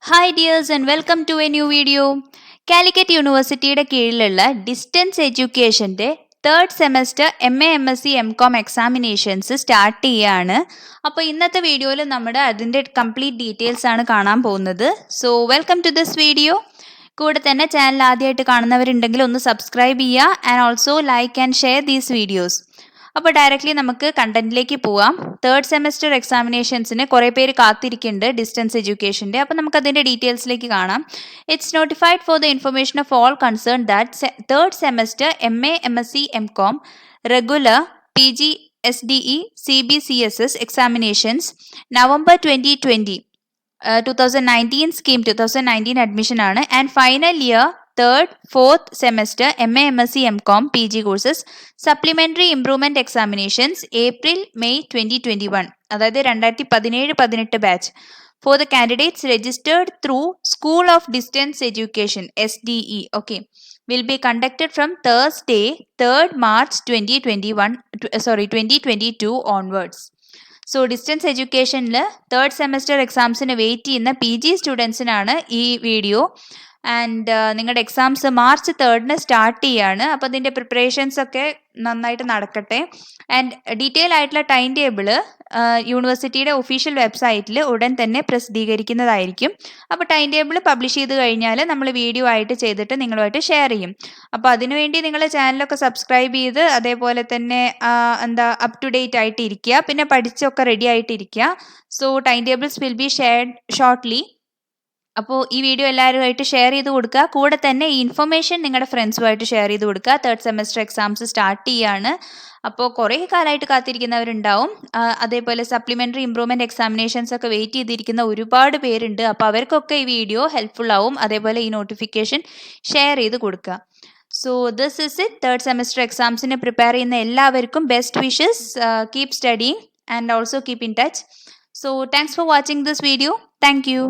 Hi dears and welcome to a new video. Calicut യൂണിവേഴ്സിറ്റിയുടെ കീഴിലുള്ള distance എഡ്യൂക്കേഷൻ്റെ third semester MA MSc MCOM examinations start ചെയ്യുകയാണ്. അപ്പോൾ ഇന്നത്തെ വീഡിയോയിൽ നമ്മുടെ അതിൻ്റെ കംപ്ലീറ്റ് ഡീറ്റെയിൽസ് ആണ് കാണാൻ പോകുന്നത്. So welcome to this video. കൂടെ തന്നെ ചാനൽ ആദ്യമായിട്ട് കാണുന്നവരുണ്ടെങ്കിൽ ഒന്ന് സബ്സ്ക്രൈബ് ചെയ്യുക and also like and share these videos. അപ്പോൾ ഡയറക്റ്റ്ലി നമുക്ക് കണ്ടന്റിലേക്ക് പോവാം. തേർഡ് സെമസ്റ്റർ എക്സാമിനേഷൻസിന് കുറേ പേര് കാത്തിരിക്കുന്നുണ്ട് ഡിസ്റ്റൻസ് എഡ്യൂക്കേഷൻ്റെ. അപ്പോൾ നമുക്ക് അതിൻ്റെ ഡീറ്റെയിൽസിലേക്ക് കാണാം. It's notified for the information of all concern that third semester MA MSc MCOM regular PG SDE CBCSS examinations November 2020 2019 scheme 2019 admission ആണ് and final year third fourth semester MA MSc MCOM PG courses supplementary improvement examinations April May 2021 അതായത് 2017-18 batch for the candidates registered through School of Distance Education SDE okay will be conducted from Thursday 3rd March 2022 onwards. So distance എഡ്യൂക്കേഷനിൽ third semester എക്സാംസിന് wait ചെയ്യുന്ന PG സ്റ്റുഡൻസിനാണ് ഈ video. And നിങ്ങളുടെ exams March 3 start ചെയ്യാണ്. അപ്പോൾ അതിൻ്റെ preparations ഒക്കെ നന്നായിട്ട് നടക്കട്ടെ. ആൻഡ് ഡീറ്റെയിൽ ആയിട്ടുള്ള ടൈം ടേബിൾ യൂണിവേഴ്സിറ്റിയുടെ ഒഫീഷ്യൽ വെബ്സൈറ്റിൽ ഉടൻ തന്നെ പ്രസിദ്ധീകരിക്കുന്നതായിരിക്കും. അപ്പോൾ ടൈം ടേബിൾ പബ്ലിഷ് ചെയ്ത് കഴിഞ്ഞാൽ നമ്മൾ വീഡിയോ ആയിട്ട് ചെയ്തിട്ട് നിങ്ങളുമായിട്ട് ഷെയർ ചെയ്യും. അപ്പോൾ അതിനുവേണ്ടി നിങ്ങൾ ചാനലൊക്കെ സബ്സ്ക്രൈബ് ചെയ്ത് അതേപോലെ തന്നെ അപ് ടു ഡേറ്റ് ആയിട്ട് ഇരിക്കുക. പിന്നെ പഠിച്ചൊക്കെ റെഡി ആയിട്ടിരിക്കുക. So time tables will be shared shortly. അപ്പോൾ ഈ വീഡിയോ എല്ലാവരുമായിട്ട് ഷെയർ ചെയ്ത് കൊടുക്കുക. കൂടെ തന്നെ ഈ ഇൻഫർമേഷൻ നിങ്ങളുടെ ഫ്രണ്ട്സുമായിട്ട് ഷെയർ ചെയ്ത് കൊടുക്കുക. തേർഡ് സെമസ്റ്റർ എക്സാംസ് സ്റ്റാർട്ട് ചെയ്യാണ്. അപ്പോൾ കുറേ കാലമായിട്ട് കാത്തിരിക്കുന്നവരുണ്ടാവും. അതേപോലെ സപ്ലിമെൻ്ററി ഇംപ്രൂവ്മെൻറ്റ് എക്സാമിനേഷൻസ് ഒക്കെ വെയിറ്റ് ചെയ്തിരിക്കുന്ന ഒരുപാട് പേരുണ്ട്. അപ്പോൾ അവർക്കൊക്കെ ഈ വീഡിയോ ഹെൽപ്ഫുൾ ആവും. അതേപോലെ ഈ നോട്ടിഫിക്കേഷൻ ഷെയർ ചെയ്ത് കൊടുക്കുക. So this is it. Third semester എക്സാംസിന് പ്രിപ്പയർ ചെയ്യുന്ന എല്ലാവർക്കും best wishes. Keep studying and also keep in touch. So thanks for watching this video. Thank U.